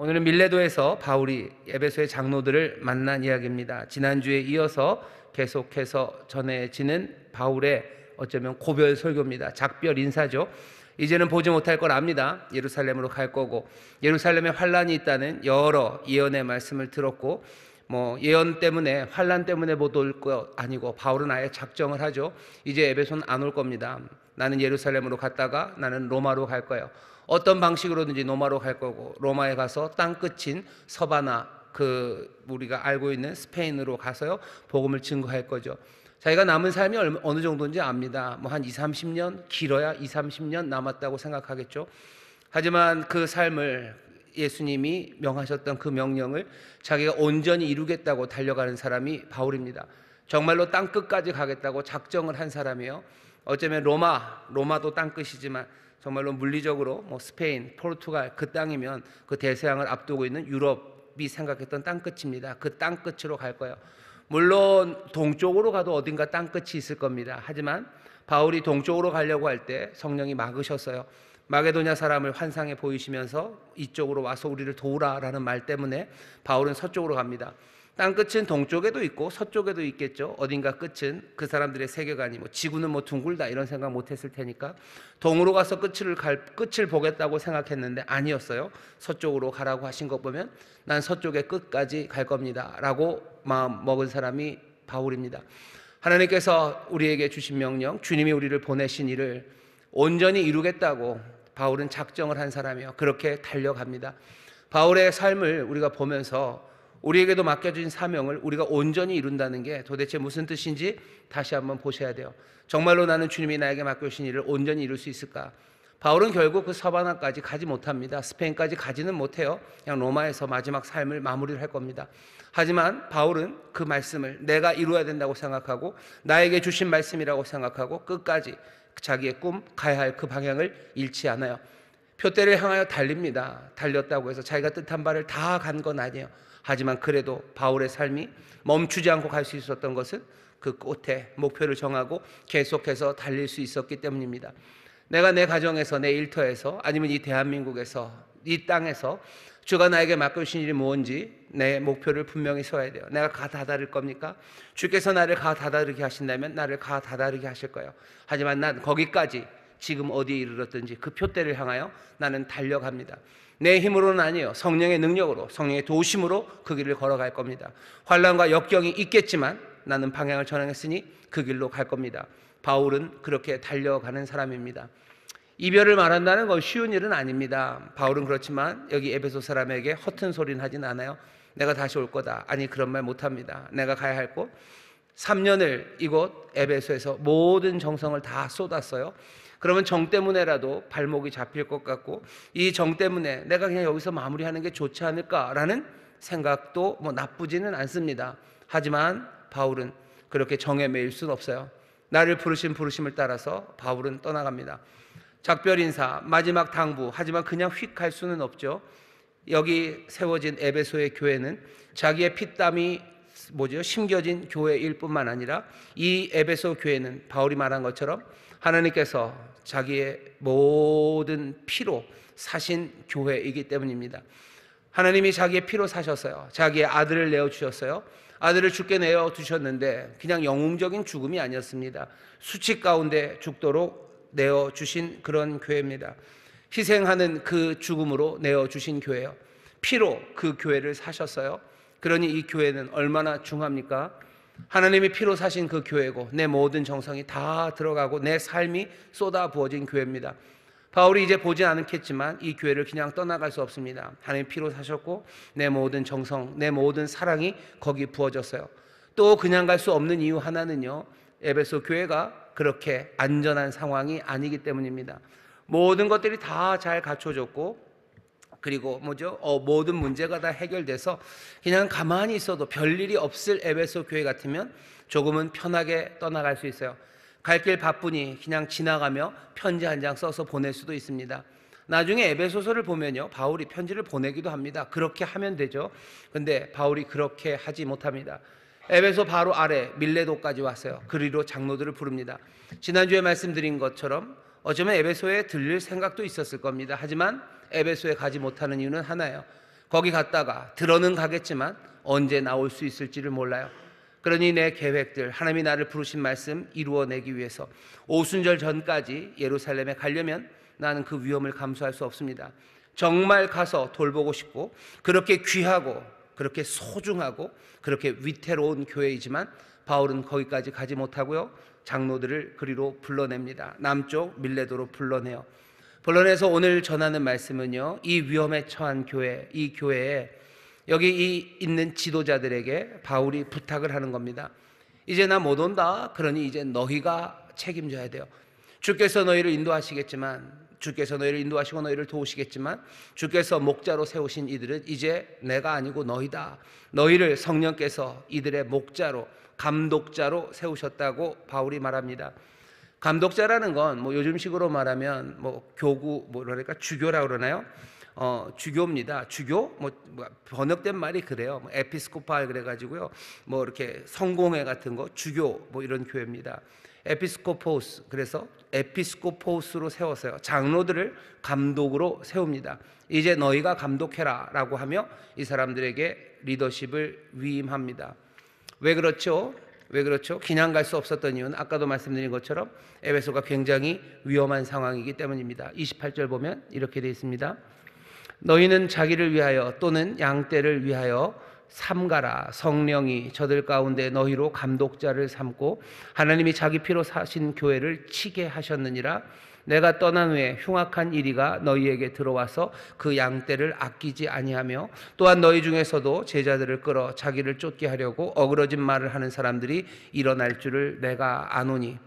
오늘은 밀레도에서 바울이 에베소의 장로들을 만난 이야기입니다. 지난주에 이어서 계속해서 전해지는 바울의 어쩌면 고별 설교입니다. 작별 인사죠. 이제는 보지 못할 걸 압니다. 예루살렘으로 갈 거고, 예루살렘에 환란이 있다는 여러 예언의 말씀을 들었고, 예언 때문에, 환란 때문에 못 올 거 아니고, 바울은 아예 작정을 하죠. 이제 에베소는 안 올 겁니다. 나는 예루살렘으로 갔다가 나는 로마로 갈 거예요. 어떤 방식으로든지 로마로 갈 거고, 로마에 가서 땅끝인 서바나, 우리가 알고 있는 스페인으로 가서요 복음을 증거할 거죠. 자기가 남은 삶이 어느 정도인지 압니다. 한 20, 30년, 길어야 20, 30년 남았다고 생각하겠죠. 하지만 그 삶을, 예수님이 명하셨던 그 명령을 자기가 온전히 이루겠다고 달려가는 사람이 바울입니다. 정말로 땅끝까지 가겠다고 작정을 한 사람이에요. 어쩌면 로마도 땅끝이지만 정말로 물리적으로 스페인, 포르투갈 그 땅이면 그 대서양을 앞두고 있는 유럽이 생각했던 땅끝입니다. 그 땅끝으로 갈 거예요. 물론 동쪽으로 가도 어딘가 땅끝이 있을 겁니다. 하지만 바울이 동쪽으로 가려고 할 때 성령이 막으셨어요. 마게도냐 사람을 환상에 보이시면서 이쪽으로 와서 우리를 도우라라는 말 때문에 바울은 서쪽으로 갑니다. 땅끝은 동쪽에도 있고 서쪽에도 있겠죠. 어딘가 끝은 그 사람들의 세계관이 지구는 둥글다 이런 생각 못했을 테니까 동으로 가서 끝을 보겠다고 생각했는데 아니었어요. 서쪽으로 가라고 하신 것 보면 난 서쪽의 끝까지 갈 겁니다 라고 마음 먹은 사람이 바울입니다. 하나님께서 우리에게 주신 명령, 주님이 우리를 보내신 일을 온전히 이루겠다고 바울은 작정을 한 사람이에요. 그렇게 달려갑니다. 바울의 삶을 우리가 보면서 우리에게도 맡겨진 사명을 우리가 온전히 이룬다는 게 도대체 무슨 뜻인지 다시 한번 보셔야 돼요. 정말로 나는 주님이 나에게 맡겨주신 일을 온전히 이룰 수 있을까? 바울은 결국 그 서바나까지 가지 못합니다. 스페인까지 가지는 못해요. 그냥 로마에서 마지막 삶을 마무리를 할 겁니다. 하지만 바울은 그 말씀을 내가 이루어야 된다고 생각하고 나에게 주신 말씀이라고 생각하고 끝까지 자기의 꿈, 가야 할 그 방향을 잃지 않아요. 표대를 향하여 달립니다. 달렸다고 해서 자기가 뜻한 바를 다 간 건 아니에요. 하지만 그래도 바울의 삶이 멈추지 않고 갈 수 있었던 것은 그 끝에 목표를 정하고 계속해서 달릴 수 있었기 때문입니다. 내가 내 가정에서, 내 일터에서, 아니면 이 대한민국에서, 이 땅에서 주가 나에게 맡겨주신 일이 무엇인지 내 목표를 분명히 세워야 돼요. 내가 가 다다를 겁니까? 주께서 나를 가 다다르게 하신다면 나를 가 다다르게 하실 거예요. 하지만 난 거기까지 지금 어디에 이르렀든지 그 표대를 향하여 나는 달려갑니다. 내 힘으로는 아니에요. 성령의 능력으로, 성령의 도우심으로 그 길을 걸어갈 겁니다. 환난과 역경이 있겠지만 나는 방향을 전환했으니 그 길로 갈 겁니다. 바울은 그렇게 달려가는 사람입니다. 이별을 말한다는 건 쉬운 일은 아닙니다. 바울은 그렇지만 여기 에베소 사람에게 허튼 소리는 하진 않아요. 내가 다시 올 거다. 아니, 그런 말 못합니다. 내가 가야 할 곳, 3년을 이곳 에베소에서 모든 정성을 다 쏟았어요. 그러면 정 때문에라도 발목이 잡힐 것 같고 이 정 때문에 내가 그냥 여기서 마무리하는 게 좋지 않을까라는 생각도 나쁘지는 않습니다. 하지만 바울은 그렇게 정에 매일 수는 없어요. 나를 부르신 부르심을 따라서 바울은 떠나갑니다. 작별 인사, 마지막 당부, 하지만 그냥 휙 갈 수는 없죠. 여기 세워진 에베소의 교회는 자기의 피땀이 심겨진 교회일 뿐만 아니라 이 에베소 교회는 바울이 말한 것처럼 하나님께서 자기의 모든 피로 사신 교회이기 때문입니다. 하나님이 자기의 피로 사셨어요. 자기의 아들을 내어주셨어요. 아들을 죽게 내어주셨는데 그냥 영웅적인 죽음이 아니었습니다. 수치 가운데 죽도록 내어주신 그런 교회입니다. 희생하는 그 죽음으로 내어주신 교회예요. 피로 그 교회를 사셨어요. 그러니 이 교회는 얼마나 중합니까? 하나님이 피로 사신 그 교회고 내 모든 정성이 다 들어가고 내 삶이 쏟아 부어진 교회입니다. 바울이 이제 보지 않겠지만 이 교회를 그냥 떠나갈 수 없습니다. 하나님 피로 사셨고 내 모든 정성, 내 모든 사랑이 거기 부어졌어요. 또 그냥 갈 수 없는 이유 하나는요, 에베소 교회가 그렇게 안전한 상황이 아니기 때문입니다. 모든 것들이 다 잘 갖춰졌고 그리고 모든 문제가 다 해결돼서 그냥 가만히 있어도 별일이 없을 에베소 교회 같으면 조금은 편하게 떠나갈 수 있어요. 갈 길 바쁘니 그냥 지나가며 편지 한 장 써서 보낼 수도 있습니다. 나중에 에베소서를 보면요, 바울이 편지를 보내기도 합니다. 그렇게 하면 되죠. 근데 바울이 그렇게 하지 못합니다. 에베소 바로 아래 밀레도까지 왔어요. 그리로 장로들을 부릅니다. 지난주에 말씀드린 것처럼 어쩌면 에베소에 들릴 생각도 있었을 겁니다. 하지만 에베소에 가지 못하는 이유는 하나예요. 거기 갔다가 들어는 가겠지만 언제 나올 수 있을지를 몰라요. 그러니 내 계획들, 하나님이 나를 부르신 말씀 이루어내기 위해서 오순절 전까지 예루살렘에 가려면 나는 그 위험을 감수할 수 없습니다. 정말 가서 돌보고 싶고, 그렇게 귀하고 그렇게 소중하고 그렇게 위태로운 교회이지만 바울은 거기까지 가지 못하고요, 장로들을 그리로 불러냅니다. 남쪽 밀레도로 불러내요. 불러내서 오늘 전하는 말씀은요, 이 위험에 처한 교회, 이 교회에 여기 있는 지도자들에게 바울이 부탁을 하는 겁니다. 이제 나 못 온다. 그러니 이제 너희가 책임져야 돼요. 주께서 너희를 인도하시겠지만, 주께서 너희를 인도하시고 너희를 도우시겠지만, 주께서 목자로 세우신 이들은 이제 내가 아니고 너희다. 너희를 성령께서 이들의 목자로, 감독자로 세우셨다고 바울이 말합니다. 감독자라는 건 뭐 요즘식으로 말하면 뭐 교구, 그러니까 주교라 그러나요? 주교입니다. 주교, 번역된 말이 그래요. 에피스코팔 그래가지고요, 뭐 이렇게 성공회 같은 거, 주교 뭐 이런 교회입니다. 에피스코포스, 그래서 에피스코포스로 세웠어요. 장로들을 감독으로 세웁니다. 이제 너희가 감독해라라고 하며 이 사람들에게 리더십을 위임합니다. 왜 그렇죠? 왜 그렇죠? 그냥 갈 수 없었던 이유는 아까도 말씀드린 것처럼 에베소가 굉장히 위험한 상황이기 때문입니다. 28절 보면 이렇게 되어 있습니다. 너희는 자기를 위하여 또는 양떼를 위하여 삼가라. 성령이 저들 가운데 너희로 감독자를 삼고 하나님이 자기 피로 사신 교회를 치게 하셨느니라. 내가 떠난 후에 흉악한 이리가 너희에게 들어와서 그 양떼를 아끼지 아니하며, 또한 너희 중에서도 제자들을 끌어 자기를 쫓게 하려고 어그러진 말을 하는 사람들이 일어날 줄을 내가 아노니.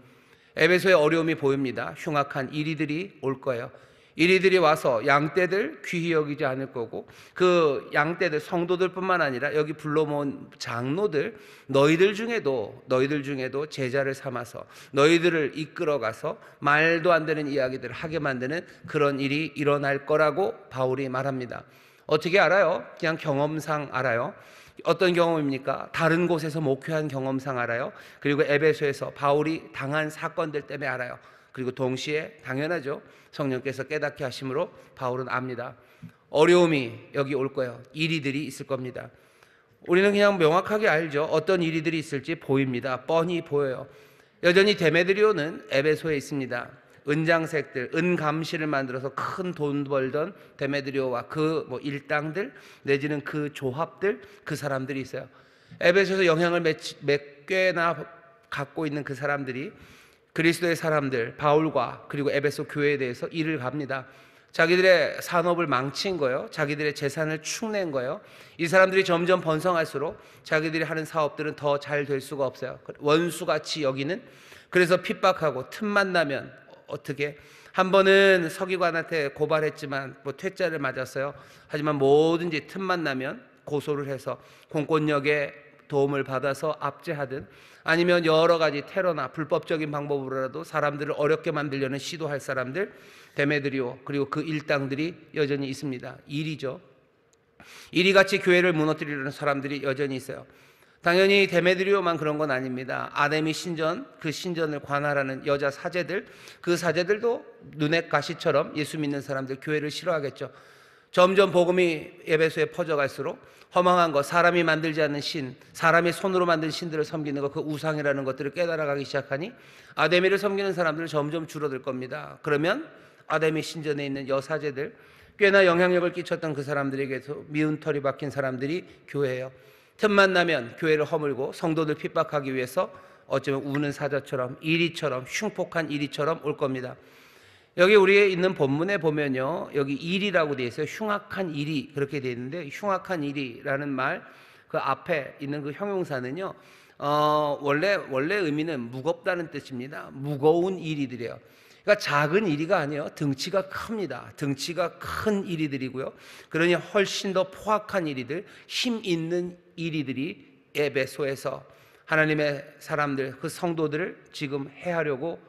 에베소의 어려움이 보입니다. 흉악한 이리들이 올 거예요. 이리들이 와서 양떼들 귀히 여기지 않을 거고, 그 양떼들 성도들뿐만 아니라 여기 불러 모은 장로들, 너희들 중에도 제자를 삼아서 너희들을 이끌어가서 말도 안 되는 이야기들을 하게 만드는 그런 일이 일어날 거라고 바울이 말합니다. 어떻게 알아요? 그냥 경험상 알아요. 어떤 경험입니까? 다른 곳에서 목회한 경험상 알아요. 그리고 에베소에서 바울이 당한 사건들 때문에 알아요. 그리고 동시에 당연하죠, 성령께서 깨닫게 하심으로 바울은 압니다. 어려움이 여기 올 거예요. 이리들이 있을 겁니다. 우리는 그냥 명확하게 알죠. 어떤 이리들이 있을지 보입니다. 뻔히 보여요. 여전히 데메드리오는 에베소에 있습니다. 은장색들, 은감시를 만들어서 큰 돈 벌던 데메드리오와 그 일당들 내지는 그 조합들, 그 사람들이 있어요. 에베소에서 영향을 몇 꽤나 갖고 있는 그 사람들이 그리스도의 사람들, 바울과 그리고 에베소 교회에 대해서 일을 갑니다. 자기들의 산업을 망친 거예요. 자기들의 재산을 축낸 거예요. 이 사람들이 점점 번성할수록 자기들이 하는 사업들은 더 잘 될 수가 없어요. 원수같이 여기는, 그래서 핍박하고, 틈만 나면 어떻게, 한 번은 서기관한테 고발했지만 퇴짜를 맞았어요. 하지만 뭐든지 틈만 나면 고소를 해서 공권력에 도움을 받아서 압제하든, 아니면 여러 가지 테러나 불법적인 방법으로라도 사람들을 어렵게 만들려는 시도할 사람들, 데메드리오 그리고 그 일당들이 여전히 있습니다. 일이죠. 이리같이 교회를 무너뜨리려는 사람들이 여전히 있어요. 당연히 데메드리오만 그런 건 아닙니다. 아데미 신전, 그 신전을 관할하는 여자 사제들, 그 사제들도 눈의 가시처럼 예수 믿는 사람들, 교회를 싫어하겠죠. 점점 복음이 에베소에 퍼져갈수록 허망한 것, 사람이 만들지 않는 신, 사람이 손으로 만든 신들을 섬기는 것, 그 우상이라는 것들을 깨달아가기 시작하니 아데미를 섬기는 사람들은 점점 줄어들 겁니다. 그러면 아데미 신전에 있는 여사제들, 꽤나 영향력을 끼쳤던 그 사람들에게서 미운 털이 박힌 사람들이 교회예요. 틈만 나면 교회를 허물고 성도들 핍박하기 위해서 어쩌면 우는 사자처럼, 이리처럼, 흉폭한 이리처럼 올 겁니다. 여기 우리에 있는 본문에 보면요, 여기 일이라고 되어 있어요. 흉악한 일이 그렇게 되어 있는데, 흉악한 일이라는 말, 그 앞에 있는 그 형용사는요, 원래 의미는 무겁다는 뜻입니다. 무거운 일이들이에요. 그러니까 작은 이리가 아니에요. 등치가 큽니다. 등치가 큰 이리들이고요. 그러니 훨씬 더 포악한 이리들, 힘 있는 이리들이 에베소에서 하나님의 사람들, 그 성도들을 지금 해하려고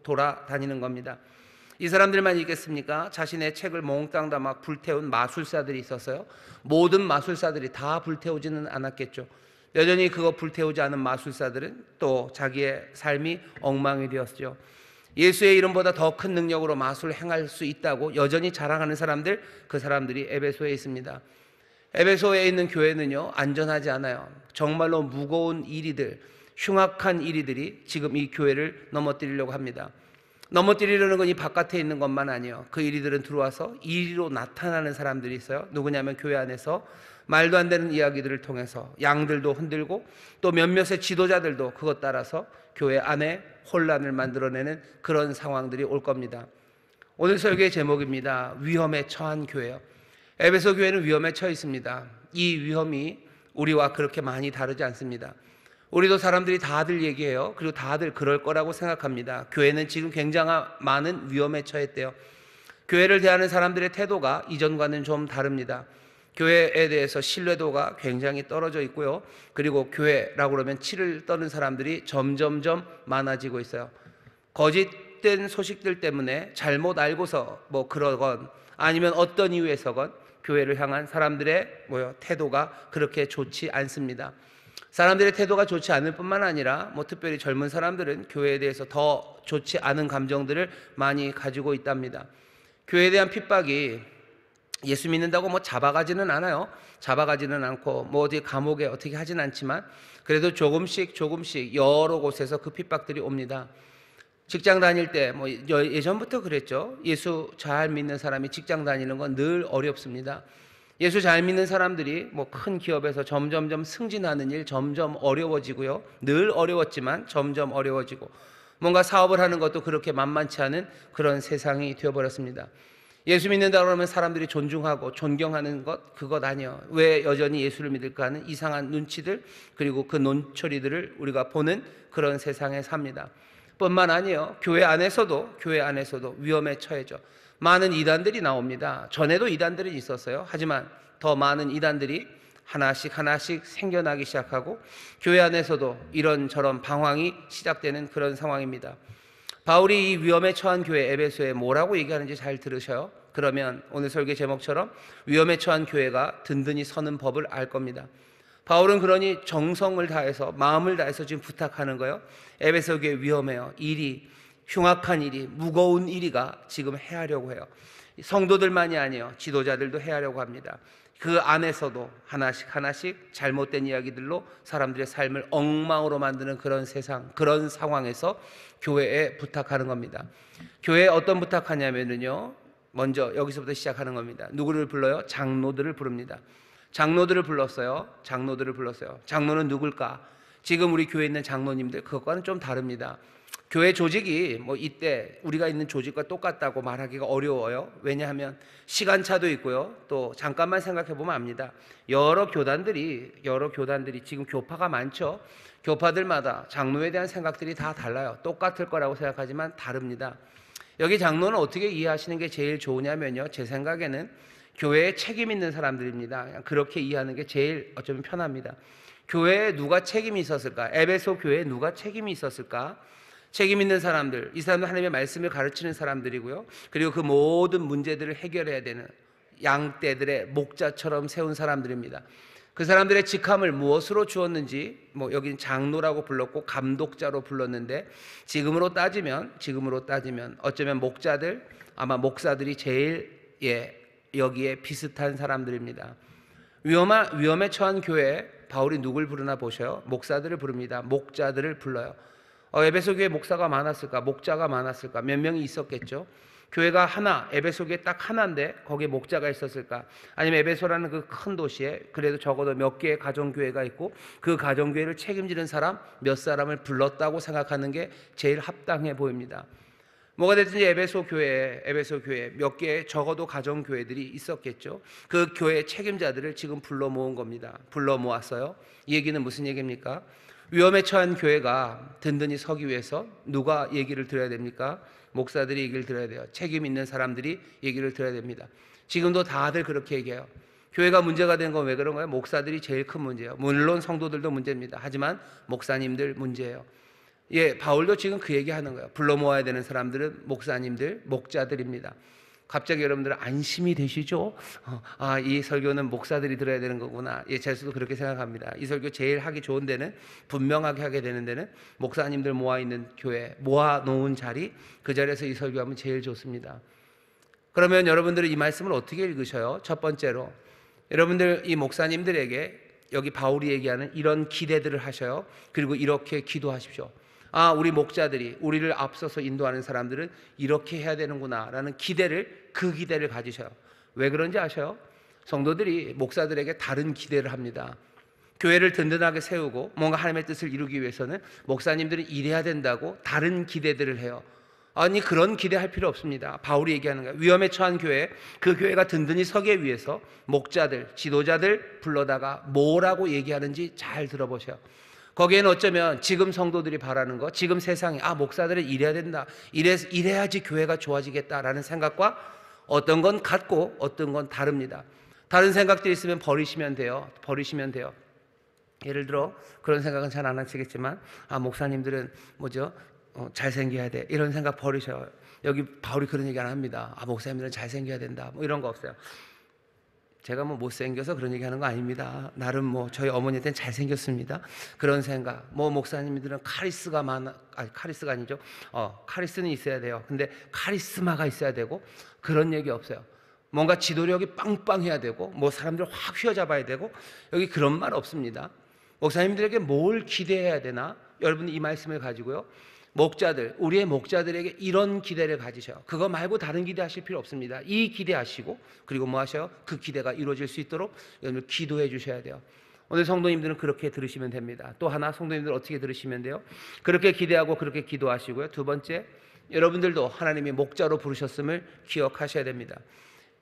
돌아다니는 겁니다. 이 사람들만 있겠습니까? 자신의 책을 몽땅 다 막 불태운 마술사들이 있었어요. 모든 마술사들이 다 불태우지는 않았겠죠. 여전히 그거 불태우지 않은 마술사들은 또 자기의 삶이 엉망이 되었죠. 예수의 이름보다 더 큰 능력으로 마술을 행할 수 있다고 여전히 자랑하는 사람들, 그 사람들이 에베소에 있습니다. 에베소에 있는 교회는요, 안전하지 않아요. 정말로 무거운 일이들, 흉악한 일이들이 지금 이 교회를 넘어뜨리려고 합니다. 넘어뜨리려는 건 이 바깥에 있는 것만 아니에요. 그 이리들은 들어와서 이리로 나타나는 사람들이 있어요. 누구냐면 교회 안에서 말도 안 되는 이야기들을 통해서 양들도 흔들고 또 몇몇의 지도자들도 그것 따라서 교회 안에 혼란을 만들어내는 그런 상황들이 올 겁니다. 오늘 설교의 제목입니다. 위험에 처한 교회요. 에베소 교회는 위험에 처해 있습니다. 이 위험이 우리와 그렇게 많이 다르지 않습니다. 우리도 사람들이 다들 얘기해요. 그리고 다들 그럴 거라고 생각합니다. 교회는 지금 굉장히 많은 위험에 처했대요. 교회를 대하는 사람들의 태도가 이전과는 좀 다릅니다. 교회에 대해서 신뢰도가 굉장히 떨어져 있고요. 그리고 교회라고 그러면 치를 떠는 사람들이 점점점 많아지고 있어요. 거짓된 소식들 때문에 잘못 알고서 그러건 아니면 어떤 이유에서건 교회를 향한 사람들의 태도가 그렇게 좋지 않습니다. 사람들의 태도가 좋지 않을 뿐만 아니라 특별히 젊은 사람들은 교회에 대해서 더 좋지 않은 감정들을 많이 가지고 있답니다. 교회에 대한 핍박이 예수 믿는다고 잡아가지는 않아요. 잡아가지는 않고 어디 감옥에 어떻게 하진 않지만 그래도 조금씩 여러 곳에서 그 핍박들이 옵니다. 직장 다닐 때 예전부터 그랬죠. 예수 잘 믿는 사람이 직장 다니는 건 늘 어렵습니다. 예수 잘 믿는 사람들이 큰 기업에서 점점점 승진하는 일 점점 어려워지고요. 늘 어려웠지만 점점 어려워지고 뭔가 사업을 하는 것도 그렇게 만만치 않은 그런 세상이 되어버렸습니다. 예수 믿는다 그러면 사람들이 존중하고 존경하는 그것 아니에요. 왜 여전히 예수를 믿을까 하는 이상한 눈치들 그리고 그 논처리들을 우리가 보는 그런 세상에 삽니다. 뿐만 아니에요. 교회 안에서도 위험에 처해져. 많은 이단들이 나옵니다. 전에도 이단들이 있었어요. 하지만 더 많은 이단들이 하나씩 생겨나기 시작하고 교회 안에서도 이런저런 방황이 시작되는 그런 상황입니다. 바울이 이 위험에 처한 교회 에베소에 뭐라고 얘기하는지 잘 들으셔요. 그러면 오늘 설교 제목처럼 위험에 처한 교회가 든든히 서는 법을 알 겁니다. 바울은 그러니 정성을 다해서 마음을 다해서 지금 부탁하는 거예요. 에베소 교회 위험해요. 흉악한 일이 무거운 일이가 지금 해하려고 해요. 성도들만이 아니에요. 지도자들도 해하려고 합니다. 그 안에서도 하나씩 잘못된 이야기들로 사람들의 삶을 엉망으로 만드는 그런 세상, 그런 상황에서 교회에 부탁하는 겁니다. 교회에 어떤 부탁하냐면요, 먼저 여기서부터 시작하는 겁니다. 누구를 불러요? 장로들을 부릅니다. 장로들을 불렀어요. 장로는 누굴까? 지금 우리 교회에 있는 장로님들 그것과는 좀 다릅니다. 교회 조직이 이때 우리가 있는 조직과 똑같다고 말하기가 어려워요. 왜냐하면 시간차도 있고요. 또 잠깐만 생각해 보면 압니다. 여러 교단들이 지금 교파가 많죠. 교파들마다 장로에 대한 생각들이 다 달라요. 똑같을 거라고 생각하지만 다릅니다. 여기 장로는 어떻게 이해하시는 게 제일 좋으냐면요, 제 생각에는 교회에 책임 있는 사람들입니다. 그렇게 이해하는 게 제일 어쩌면 편합니다. 교회에 누가 책임이 있었을까? 에베소 교회에 누가 책임이 있었을까? 책임 있는 사람들, 이 사람들 하나님의 말씀을 가르치는 사람들이고요. 그리고 그 모든 문제들을 해결해야 되는 양떼들의 목자처럼 세운 사람들입니다. 그 사람들의 직함을 무엇으로 주었는지 여기는 장로라고 불렀고 감독자로 불렀는데 지금으로 따지면 어쩌면 목자들, 아마 목사들이 제일 여기에 비슷한 사람들입니다. 위험에 처한 교회에 바울이 누굴 부르나 보셔요. 목사들을 부릅니다. 목자들을 불러요. 에베소 교회에 목사가 많았을까? 목자가 많았을까? 몇 명이 있었겠죠. 교회가 하나, 에베소 교회 딱 하나인데 거기에 목자가 있었을까? 아니면 에베소라는 그 큰 도시에 그래도 적어도 몇 개의 가정교회가 있고 그 가정교회를 책임지는 사람 몇 사람을 불렀다고 생각하는 게 제일 합당해 보입니다. 뭐가 됐든지 에베소 교회에 몇 개의 적어도 가정교회들이 있었겠죠. 그 교회의 책임자들을 지금 불러 모은 겁니다. 불러 모았어요. 이 얘기는 무슨 얘기입니까? 위험에 처한 교회가 든든히 서기 위해서 누가 얘기를 들어야 됩니까? 목사들이 얘기를 들어야 돼요. 책임 있는 사람들이 얘기를 들어야 됩니다. 지금도 다들 그렇게 얘기해요. 교회가 문제가 된 건 왜 그런 거예요? 목사들이 제일 큰 문제예요. 물론 성도들도 문제입니다. 하지만 목사님들 문제예요. 바울도 지금 그 얘기하는 거예요. 불러 모아야 되는 사람들은 목사님들, 목자들입니다. 갑자기 여러분들 안심이 되시죠? 이 설교는 목사들이 들어야 되는 거구나. 예, 제수도 그렇게 생각합니다. 이 설교 제일 하기 좋은 데는, 분명하게 하게 되는 데는 목사님들 모아있는 교회, 모아놓은 자리, 그 자리에서 이 설교하면 제일 좋습니다. 그러면 여러분들은 이 말씀을 어떻게 읽으셔요? 첫 번째로 여러분들 이 목사님들에게 여기 바울이 얘기하는 이런 기대들을 하셔요. 그리고 이렇게 기도하십시오. 우리 목자들이, 우리를 앞서서 인도하는 사람들은 이렇게 해야 되는구나 라는 그 기대를 가지셔요. 왜 그런지 아셔요? 성도들이 목사들에게 다른 기대를 합니다. 교회를 든든하게 세우고 뭔가 하나님의 뜻을 이루기 위해서는 목사님들은 이래야 된다고 다른 기대들을 해요. 아니, 그런 기대할 필요 없습니다. 바울이 얘기하는 거예요. 위험에 처한 교회, 그 교회가 든든히 서기 위해서 목자들, 지도자들 불러다가 뭐라고 얘기하는지 잘 들어보세요. 거기에는 어쩌면 지금 성도들이 바라는 거, 지금 세상에 목사들은 이래야 된다, 이래야지 교회가 좋아지겠다라는 생각과 어떤 건 같고 어떤 건 다릅니다. 다른 생각들이 있으면 버리시면 돼요. 예를 들어 그런 생각은 잘 안 하시겠지만 목사님들은 잘생겨야 돼, 이런 생각 버리셔요. 여기 바울이 그런 얘기 안 합니다. 목사님들은 잘생겨야 된다, 이런 거 없어요. 제가 못생겨서 그런 얘기 하는 거 아닙니다. 나름 저희 어머니한테는 잘생겼습니다. 그런 생각. 목사님들은 카리스가 아니죠. 카리스는 있어야 돼요. 근데 카리스마가 있어야 되고, 그런 얘기 없어요. 뭔가 지도력이 빵빵해야 되고, 사람들 확 휘어잡아야 되고, 여기 그런 말 없습니다. 목사님들에게 뭘 기대해야 되나? 여러분이 이 말씀을 가지고요, 우리의 목자들에게 이런 기대를 가지셔요. 그거 말고 다른 기대하실 필요 없습니다. 이 기대하시고, 그리고 뭐 하셔요? 그 기대가 이루어질 수 있도록 여러분 기도해 주셔야 돼요. 오늘 성도님들은 그렇게 들으시면 됩니다. 또 하나, 성도님들 어떻게 들으시면 돼요? 그렇게 기대하고 그렇게 기도하시고요. 두 번째, 여러분들도 하나님이 목자로 부르셨음을 기억하셔야 됩니다.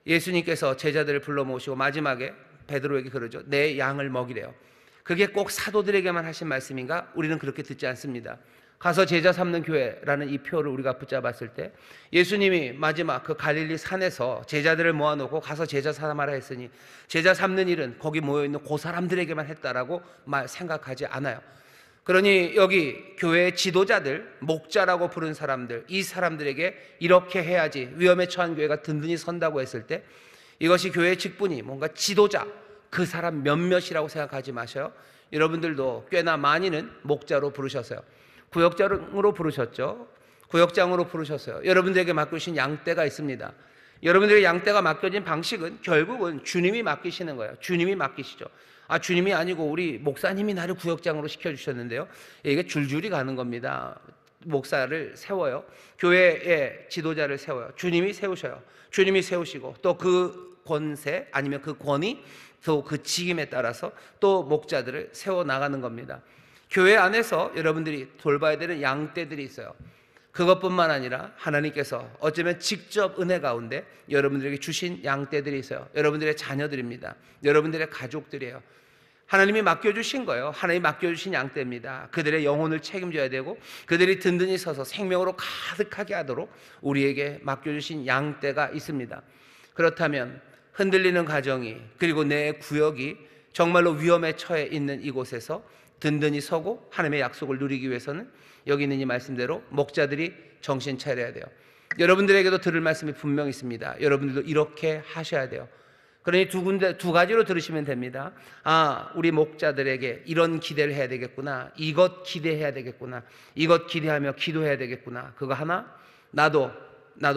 예수님께서 제자들을 불러 모시고 마지막에 베드로에게 그러죠. 내 양을 먹이래요. 그게 꼭 사도들에게만 하신 말씀인가? 우리는 그렇게 듣지 않습니다. 가서 제자 삼는 교회라는 이 표를 우리가 붙잡았을 때, 예수님이 마지막 그 갈릴리 산에서 제자들을 모아놓고 가서 제자 삼아라 했으니, 제자 삼는 일은 거기 모여있는 그 사람들에게만 했다라고 생각하지 않아요. 그러니 여기 교회의 지도자들, 목자라고 부른 사람들, 이 사람들에게 이렇게 해야지 위험에 처한 교회가 든든히 선다고 했을 때, 이것이 교회의 직분이 뭔가 지도자, 그 사람 몇몇이라고 생각하지 마셔요. 여러분들도 꽤나 많이는 목자로 부르셨어요. 구역장으로 부르셨죠. 구역장으로 부르셨어요. 여러분들에게 맡기신 양떼가 있습니다. 여러분들에게 양떼가 맡겨진 방식은 결국은 주님이 맡기시는 거예요. 주님이 맡기시죠. 주님이 아니고 우리 목사님이 나를 구역장으로 시켜주셨는데요, 이게 줄줄이 가는 겁니다. 목사를 세워요. 교회의 지도자를 세워요. 주님이 세우셔요. 주님이 세우시고 또 그 권세, 아니면 그 권위, 또 그 직임에 따라서 또 목자들을 세워나가는 겁니다. 교회 안에서 여러분들이 돌봐야 되는 양떼들이 있어요. 그것뿐만 아니라 하나님께서 어쩌면 직접 은혜 가운데 여러분들에게 주신 양떼들이 있어요. 여러분들의 자녀들입니다. 여러분들의 가족들이에요. 하나님이 맡겨주신 거예요. 하나님이 맡겨주신 양떼입니다. 그들의 영혼을 책임져야 되고, 그들이 든든히 서서 생명으로 가득하게 하도록 우리에게 맡겨주신 양떼가 있습니다. 그렇다면 흔들리는 가정이, 그리고 내 구역이 정말로 위험에 처해 있는 이곳에서 든든히 서고 하나님의 약속을 누리기 위해서는 여기 있는 이 말씀대로 목자들이 정신 차려야 돼요. 여러분들에게도 들을 말씀이 분명히 있습니다. 여러분들도 이렇게 하셔야 돼요. 그러니 두 가지로 들으시면 됩니다. 우리 목자들에게 이런 기대를 해야 되겠구나, 이것 기대해야 되겠구나, 이것 기대하며 기도해야 되겠구나. 그거 하나, 나도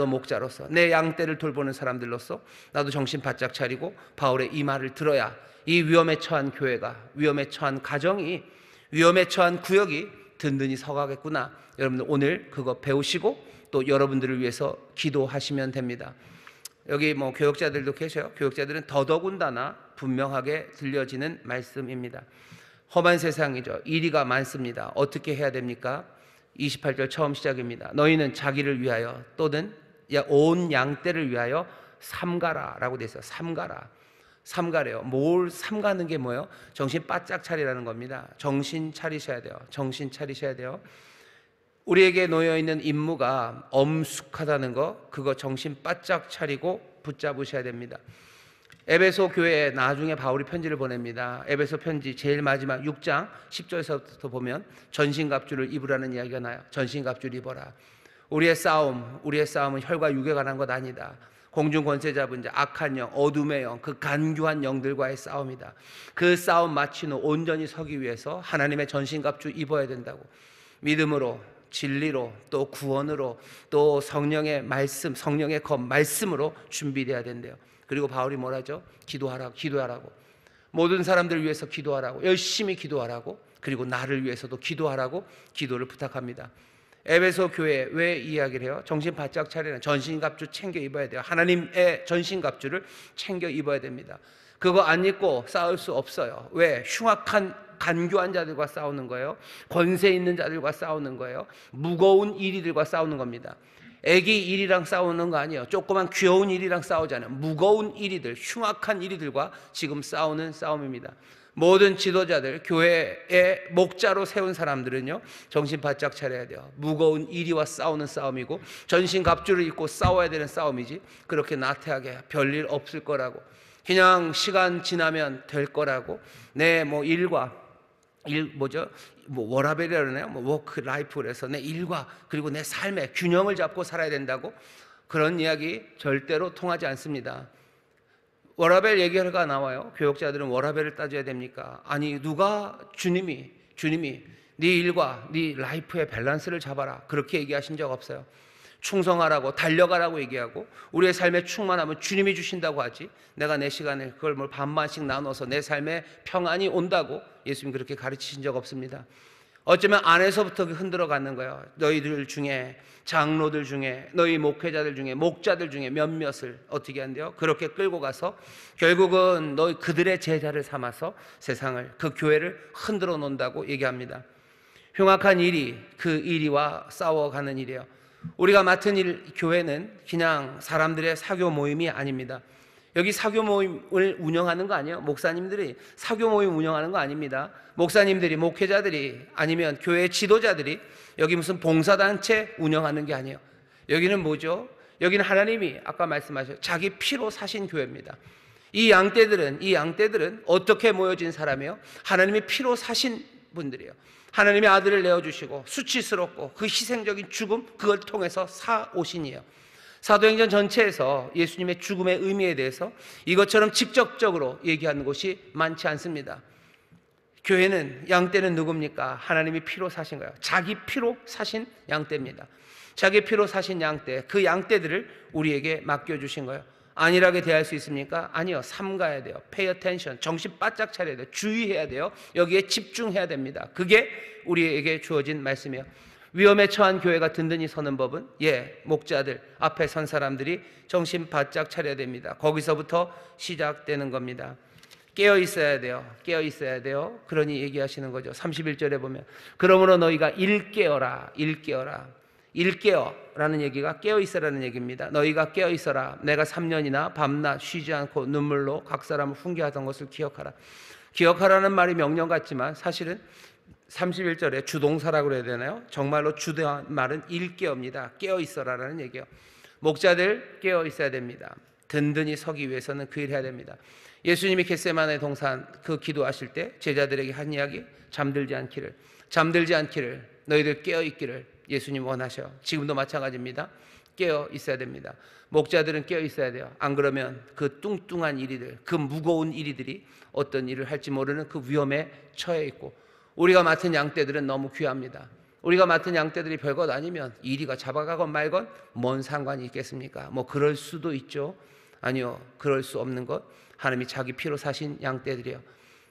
목자로서, 내 양떼를 돌보는 사람들로서 나도 정신 바짝 차리고 바울의 이 말을 들어야 이 위험에 처한 교회가, 위험에 처한 가정이, 위험에 처한 구역이 든든히 서가겠구나. 여러분들 오늘 그거 배우시고 또 여러분들을 위해서 기도하시면 됩니다. 여기 교역자들도 계셔요. 교역자들은 더더군다나 분명하게 들려지는 말씀입니다. 험한 세상이죠. 이리가 많습니다. 어떻게 해야 됩니까? 28절 처음 시작입니다. 너희는 자기를 위하여 또는 온 양떼를 위하여 삼가라 라고 되어 있어요. 삼가래요. 뭘 삼가는 게 뭐예요? 정신 바짝 차리라는 겁니다. 정신 차리셔야 돼요. 우리에게 놓여있는 임무가 엄숙하다는 거, 그거 정신 바짝 차리고 붙잡으셔야 됩니다. 에베소 교회에 나중에 바울이 편지를 보냅니다. 에베소 편지 제일 마지막 6장 10절에서부터 보면 전신갑주를 입으라는 이야기가 나요. 전신갑주를 입어라. 우리의 싸움은 혈과 육에 관한 것 아니다. 공중 권세 잡은 자, 악한 영, 어둠의 영, 그 간교한 영들과의 싸움이다. 그 싸움 마친 후 온전히 서기 위해서 하나님의 전신갑주 입어야 된다고. 믿음으로, 진리로, 또 구원으로, 또 성령의 말씀, 성령의 검, 말씀으로 준비돼야 된대요. 그리고 바울이 뭐라죠? 기도하라고. 모든 사람들을 위해서 기도하라고, 열심히 기도하라고, 그리고 나를 위해서도 기도하라고 기도를 부탁합니다. 에베소 교회 왜 이야기를 해요? 정신 바짝 차리는 전신갑주 챙겨 입어야 돼요. 하나님의 전신갑주를 챙겨 입어야 됩니다. 그거 안 입고 싸울 수 없어요. 왜? 흉악한 간교한 자들과 싸우는 거예요. 권세 있는 자들과 싸우는 거예요. 무거운 이리들과 싸우는 겁니다. 애기 이리랑 싸우는 거 아니에요. 조그만 귀여운 이리랑 싸우잖아요. 무거운 이리들, 흉악한 이리들과 지금 싸우는 싸움입니다. 모든 지도자들, 교회의 목자로 세운 사람들은요, 정신 바짝 차려야 돼요. 무거운 이리와 싸우는 싸움이고 전신갑주를 입고 싸워야 되는 싸움이지, 그렇게 나태하게 별일 없을 거라고, 그냥 시간 지나면 될 거라고, 내 워라벨이라 그러나요? 워크 라이프, 그래서 내 일과 그리고 내 삶의 균형을 잡고 살아야 된다고, 그런 이야기 절대로 통하지 않습니다. 워라벨 얘기가 나와요. 교역자들은 워라벨을 따져야 됩니까? 아니, 누가 주님이 네 일과 네 라이프의 밸런스를 잡아라, 그렇게 얘기하신 적 없어요. 충성하라고, 달려가라고 얘기하고, 우리의 삶에 충만하면 주님이 주신다고 하지, 내가 내 시간을 그걸 반반씩 나눠서 내 삶에 평안이 온다고 예수님 그렇게 가르치신 적 없습니다. 어쩌면 안에서부터 흔들어 가는 거예요. 너희들 중에, 장로들 중에, 너희 목회자들 중에, 목자들 중에 몇몇을 어떻게 한대요? 그렇게 끌고 가서 결국은 너희 그들의 제자를 삼아서 세상을, 그 교회를 흔들어 놓는다고 얘기합니다. 흉악한 일이 그 이리와 싸워가는 일이에요. 우리가 맡은 일, 교회는 그냥 사람들의 사교 모임이 아닙니다. 여기 사교 모임을 운영하는 거 아니에요. 목사님들이 사교 모임 운영하는 거 아닙니다. 목사님들이, 목회자들이, 아니면 교회 지도자들이 여기 무슨 봉사단체 운영하는 게 아니에요. 여기는 뭐죠? 여기는 하나님이 아까 말씀하셨죠, 자기 피로 사신 교회입니다. 이 양떼들은 어떻게 모여진 사람이에요? 하나님이 피로 사신 분들이에요. 하나님의 아들을 내어주시고 수치스럽고 그 희생적인 죽음, 그걸 통해서 사오신이에요. 사도행전 전체에서 예수님의 죽음의 의미에 대해서 이것처럼 직접적으로 얘기하는 곳이 많지 않습니다. 교회는, 양떼는 누굽니까? 하나님이 피로 사신 거예요. 자기 피로 사신 양떼입니다. 자기 피로 사신 양떼, 그 양떼들을 우리에게 맡겨주신 거예요. 안일하게 대할 수 있습니까? 아니요. 삼가야 돼요. Pay attention. 정신 바짝 차려야 돼요. 주의해야 돼요. 여기에 집중해야 됩니다. 그게 우리에게 주어진 말씀이에요. 위험에 처한 교회가 든든히 서는 법은, 목자들, 앞에 선 사람들이 정신 바짝 차려야 됩니다. 거기서부터 시작되는 겁니다. 깨어 있어야 돼요. 그러니 얘기하시는 거죠. 31절에 보면, 그러므로 너희가 일깨어라. 일깨어라는 얘기가 깨어 있어라는 얘기입니다. 너희가 깨어 있어라. 내가 3년이나 밤낮 쉬지 않고 눈물로 각 사람을 훈계하던 것을 기억하라. 기억하라는 말이 명령 같지만 사실은 31절에 주동사라고 그래야 되나요? 정말로 주된 말은 일깨어입니다. 깨어 있어라라는 얘기예요. 목자들 깨어 있어야 됩니다. 든든히 서기 위해서는 그 일 해야 됩니다. 예수님이 겟세마네 동산 그 기도하실 때 제자들에게 한 이야기, 잠들지 않기를, 너희들 깨어 있기를 예수님 원하셔. 지금도 마찬가지입니다. 깨어 있어야 됩니다. 목자들은 깨어 있어야 돼요. 안 그러면 그 뚱뚱한 이리들, 그 무거운 이리들이 어떤 일을 할지 모르는 그 위험에 처해 있고, 우리가 맡은 양떼들은 너무 귀합니다. 우리가 맡은 양떼들이 별것 아니면 이리가 잡아가건 말건 뭔 상관이 있겠습니까? 그럴 수도 있죠. 아니요, 그럴 수 없는 것, 하나님이 자기 피로 사신 양떼들이요.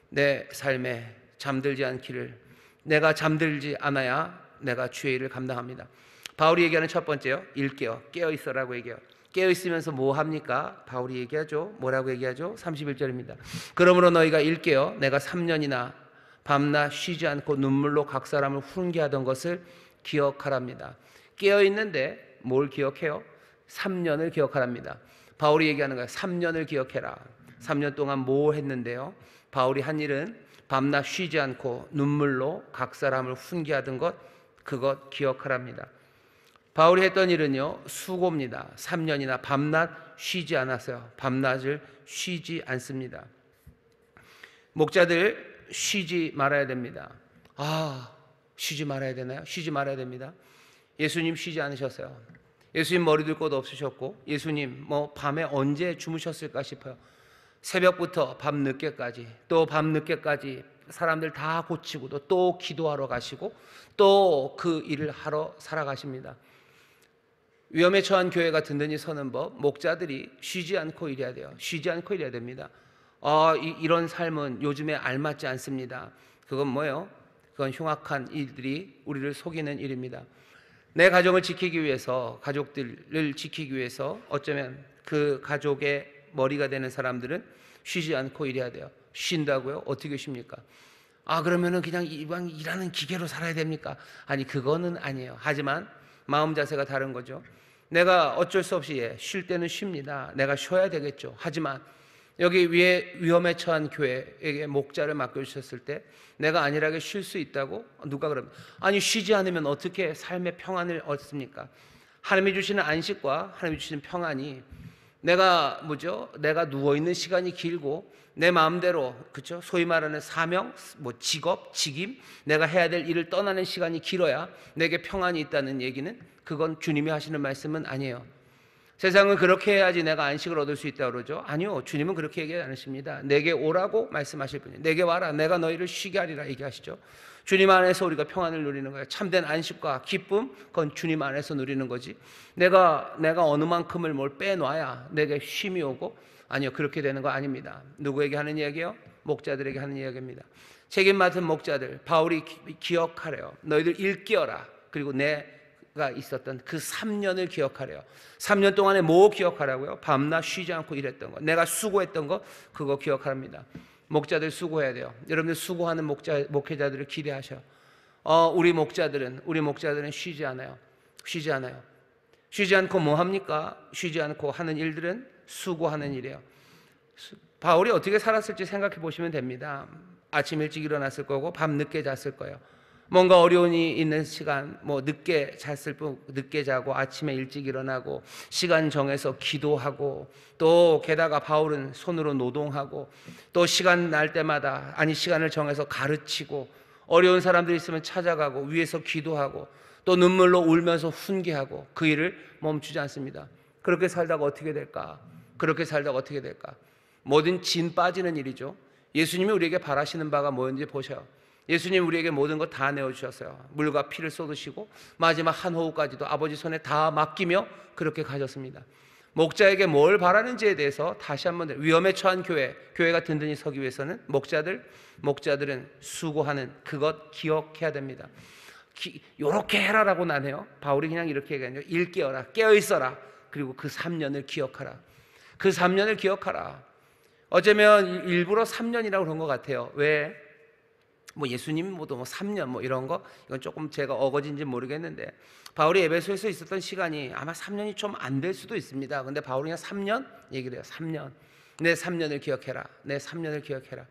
내 삶에 잠들지 않기를, 내가 잠들지 않아야 내가 주의 일을 감당합니다. 바울이 얘기하는 첫 번째요, 깨어 있어라고 얘기해요. 깨어 있으면서 뭐 합니까? 바울이 얘기하죠. 뭐라고 얘기하죠? 31절입니다. 그러므로 너희가 일깨어 내가 3년이나 밤낮 쉬지 않고 눈물로 각 사람을 훈계하던 것을 기억하랍니다. 깨어 있는데 뭘 기억해요? 3년을 기억하랍니다. 바울이 얘기하는 거예요. 3년을 기억해라. 3년 동안 뭐 했는데요? 바울이 한 일은 밤낮 쉬지 않고 눈물로 각 사람을 훈계하던 것, 그것 기억하랍니다. 바울이 했던 일은요, 수고입니다. 3년이나 밤낮 쉬지 않았어요. 밤낮을 쉬지 않습니다. 목자들 쉬지 말아야 됩니다. 쉬지 말아야 되나요? 쉬지 말아야 됩니다. 예수님 쉬지 않으셨어요. 예수님 머리둘 곳 없으셨고, 예수님 뭐 밤에 언제 주무셨을까 싶어요. 새벽부터 밤 늦게까지, 또 밤 늦게까지 사람들 다 고치고 또 기도하러 가시고 또 그 일을 하러 살아가십니다. 위험에 처한 교회가 든든히 서는 법, 목자들이 쉬지 않고 일해야 돼요. 쉬지 않고 일해야 됩니다. 이런 삶은 요즘에 알맞지 않습니다. 그건 뭐예요? 그건 흉악한 일들이 우리를 속이는 일입니다. 내 가정을 지키기 위해서, 가족들을 지키기 위해서 어쩌면 그 가족의 머리가 되는 사람들은 쉬지 않고 일해야 돼요. 쉰다고요? 어떻게 쉽니까? 그러면은 그냥 이왕 일하는 기계로 살아야 됩니까? 아니, 그거는 아니에요. 하지만 마음 자세가 다른 거죠. 내가 어쩔 수 없이 쉴 때는 쉽니다. 내가 쉬어야 되겠죠. 하지만 여기 위에 위험에 처한 교회에게 목자를 맡겨주셨을 때 내가 안일하게 쉴 수 있다고? 누가 그럽니까? 아니, 쉬지 않으면 어떻게 삶의 평안을 얻습니까? 하나님이 주시는 안식과 하나님이 주시는 평안이 내가 누워있는 시간이 길고 내 마음대로, 그렇죠? 소위 말하는 사명, 직업, 직임, 내가 해야 될 일을 떠나는 시간이 길어야 내게 평안이 있다는 얘기는, 그건 주님이 하시는 말씀은 아니에요. 세상은 그렇게 해야지 내가 안식을 얻을 수 있다고 그러죠. 아니요, 주님은 그렇게 얘기하지 않으십니다. 내게 오라고 말씀하실 분이에요. 내게 와라, 내가 너희를 쉬게 하리라 얘기하시죠. 주님 안에서 우리가 평안을 누리는 거예요. 참된 안식과 기쁨, 그건 주님 안에서 누리는 거지. 내가 어느 만큼을 뭘 빼놔야 내게 쉼이 오고, 아니요, 그렇게 되는 거 아닙니다. 누구에게 하는 이야기요? 목자들에게 하는 이야기입니다. 책임 맡은 목자들, 바울이 기억하래요. 너희들 일깨어라. 그리고 내가 있었던 그 3년을 기억하래요. 3년 동안에 뭐 기억하라고요? 밤낮 쉬지 않고 일했던 거, 내가 수고했던 거, 그거 기억합니다. 목자들 수고해야 돼요. 여러분들 수고하는 목회자들을 기대하셔. 우리 목자들은 쉬지 않아요. 쉬지 않고 뭐 합니까? 쉬지 않고 하는 일들은 수고하는 일이에요. 바울이 어떻게 살았을지 생각해 보시면 됩니다. 아침 일찍 일어났을 거고 밤 늦게 잤을 거예요. 뭔가 어려움이 있는 시간, 늦게 잤을 뿐 늦게 자고 아침에 일찍 일어나고 시간 정해서 기도하고, 또 게다가 바울은 손으로 노동하고, 또 시간 날 때마다 시간을 정해서 가르치고, 어려운 사람들이 있으면 찾아가고 위에서 기도하고, 또 눈물로 울면서 훈계하고, 그 일을 멈추지 않습니다. 그렇게 살다가 어떻게 될까? 뭐든 진 빠지는 일이죠. 예수님이 우리에게 바라시는 바가 뭐였는지 보셔요. 예수님 우리에게 모든 것 다 내어주셨어요. 물과 피를 쏟으시고 마지막 한 호흡까지도 아버지 손에 다 맡기며 그렇게 가셨습니다. 목자에게 뭘 바라는지에 대해서 다시 한번, 위험에 처한 교회가 든든히 서기 위해서는 목자들은 수고하는 그것 기억해야 됩니다. 요렇게 해라라고는 안 해요. 바울이 그냥 이렇게 얘기하죠. 일깨어라, 깨어있어라, 그리고 그 3년을 기억하라. 그 3년을 기억하라. 어쩌면 일부러 3년이라고 그런 것 같아요. 왜? 예수님 모두 3년 이런 거, 이건 조금 제가 어거진지 모르겠는데, 바울이 에베소에서 있었던 시간이 아마 3년이 좀 안 될 수도 있습니다. 근데 바울이 그냥 3년 얘기를 해요. 3년. 내 3년을 기억해라. 내 3년을 기억해라.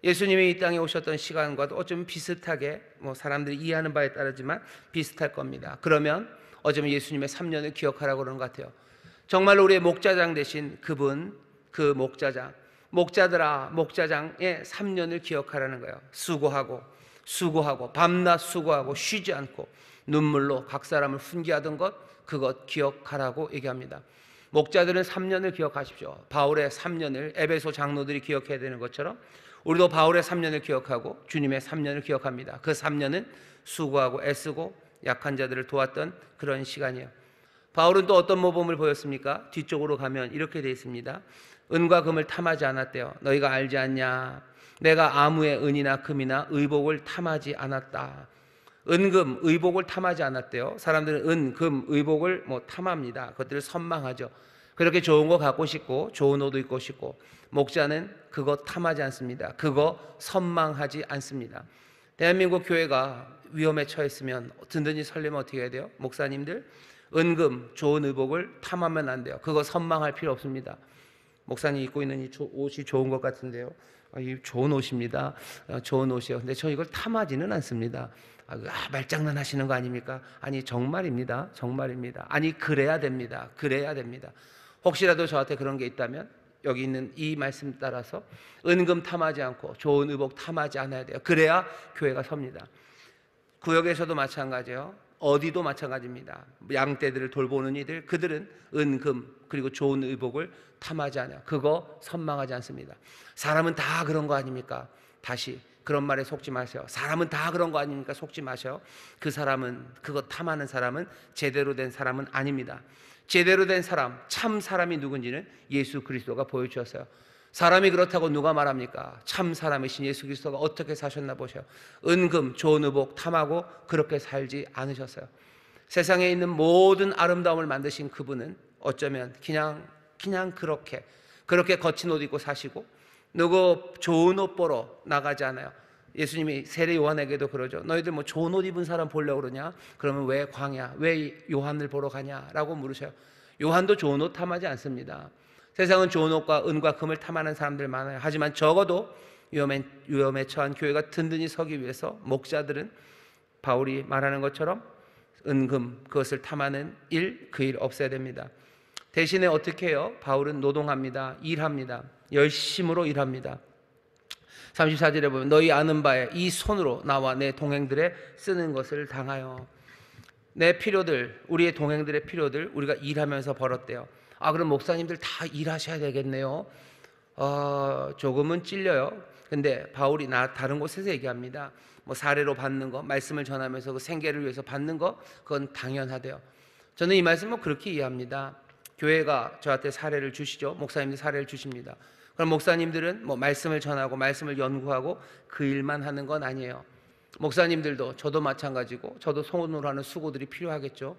예수님이 이 땅에 오셨던 시간과도 어쩌면 비슷하게, 사람들이 이해하는 바에 따르지만 비슷할 겁니다. 그러면 어쩌면 예수님의 3년을 기억하라고 그러는 것 같아요. 정말로 우리의 목자장 되신 그분, 그 목자들아, 목자장의 3년을 기억하라는 거예요. 수고하고 밤낮 수고하고 쉬지 않고 눈물로 각 사람을 훈계하던 것, 그것 기억하라고 얘기합니다. 목자들은 3년을 기억하십시오. 바울의 3년을 에베소 장로들이 기억해야 되는 것처럼 우리도 바울의 3년을 기억하고 주님의 3년을 기억합니다. 그 3년은 수고하고 애쓰고 약한 자들을 도왔던 그런 시간이에요. 바울은 또 어떤 모범을 보였습니까? 뒤쪽으로 가면 이렇게 되어 있습니다. 은과 금을 탐하지 않았대요. 너희가 알지 않냐? 내가 아무의 은이나 금이나 의복을 탐하지 않았다. 은금, 의복을 탐하지 않았대요. 사람들은 은, 금, 의복을 탐합니다. 그것들을 선망하죠. 그렇게 좋은 거 갖고 싶고 좋은 옷도 입고 싶고, 목자는 그거 탐하지 않습니다. 그거 선망하지 않습니다. 대한민국 교회가 위험에 처했으면 든든히 설리면 어떻게 해야 돼요? 목사님들, 은금, 좋은 의복을 탐하면 안 돼요. 그거 선망할 필요 없습니다. 목사님 입고 있는 이 옷이 좋은 것 같은데요. 이 좋은 옷입니다. 좋은 옷이요. 근데 저 이걸 탐하지는 않습니다. 말장난 하시는 거 아닙니까? 아니, 정말입니다. 아니, 그래야 됩니다. 혹시라도 저한테 그런 게 있다면 여기 있는 이 말씀 따라서 은금 탐하지 않고 좋은 의복 탐하지 않아야 돼요. 그래야 교회가 섭니다. 구역에서도 마찬가지예요. 어디도 마찬가지입니다. 양떼들을 돌보는 이들, 그들은 은금 그리고 좋은 의복을 탐하지 않아요. 그거 선망하지 않습니다. 사람은 다 그런 거 아닙니까? 다시 그런 말에 속지 마세요. 사람은 다 그런 거 아닙니까? 속지 마세요. 그 사람은, 그거 탐하는 사람은 제대로 된 사람은 아닙니다. 제대로 된 사람, 참 사람이 누군지는 예수 그리스도가 보여주셨어요. 사람이 그렇다고 누가 말합니까? 참 사람이신 예수 그리스도가 어떻게 사셨나 보세요. 은금 좋은 의복 탐하고 그렇게 살지 않으셨어요. 세상에 있는 모든 아름다움을 만드신 그분은 어쩌면 그냥 그렇게 거친 옷 입고 사시고 누구 좋은 옷 보러 나가지 않아요. 예수님이 세례 요한에게도 그러죠. 너희들 뭐 좋은 옷 입은 사람 보려고 그러냐? 그러면 왜 광야, 왜 요한을 보러 가냐라고 물으셔요. 요한도 좋은 옷 탐하지 않습니다. 세상은 좋은 옷과 은과 금을 탐하는 사람들 많아요. 하지만 적어도 위험에 처한 교회가 든든히 서기 위해서 목자들은 바울이 말하는 것처럼 은금 그것을 탐하는 일, 그 일 없애야 됩니다. 대신에 어떻게 해요? 바울은 노동합니다. 일합니다. 열심으로 일합니다. 34절에 보면 너희 아는 바에 이 손으로 나와 내 동행들의 쓰는 것을 당하여. 내 필요들, 우리의 동행들의 필요들 우리가 일하면서 벌었대요. 그럼 목사님들 다 일하셔야 되겠네요. 조금은 찔려요. 근데 바울이 다른 곳에서 얘기합니다. 뭐 사례로 받는 거, 말씀을 전하면서 그 생계를 위해서 받는 거, 그건 당연하대요. 저는 이 말씀을 그렇게 이해합니다. 교회가 저한테 사례를 주시죠. 목사님들 사례를 주십니다. 그럼 목사님들은 뭐 말씀을 전하고 말씀을 연구하고 그 일만 하는 건 아니에요. 목사님들도 저도 마찬가지고 저도 손으로 하는 수고들이 필요하겠죠.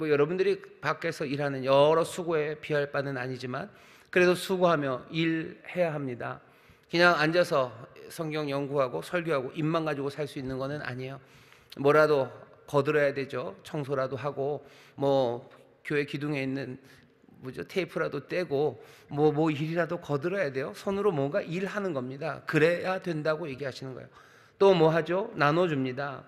여러분들이 밖에서 일하는 여러 수고에 비할 바는 아니지만 그래도 수고하며 일해야 합니다. 그냥 앉아서 성경 연구하고 설교하고 입만 가지고 살 수 있는 것은 아니에요. 뭐라도 거들어야 되죠. 청소라도 하고 교회 기둥에 있는 테이프라도 떼고 일이라도 거들어야 돼요. 손으로 뭔가 일하는 겁니다. 그래야 된다고 얘기하시는 거예요. 또 뭐 하죠? 나눠줍니다.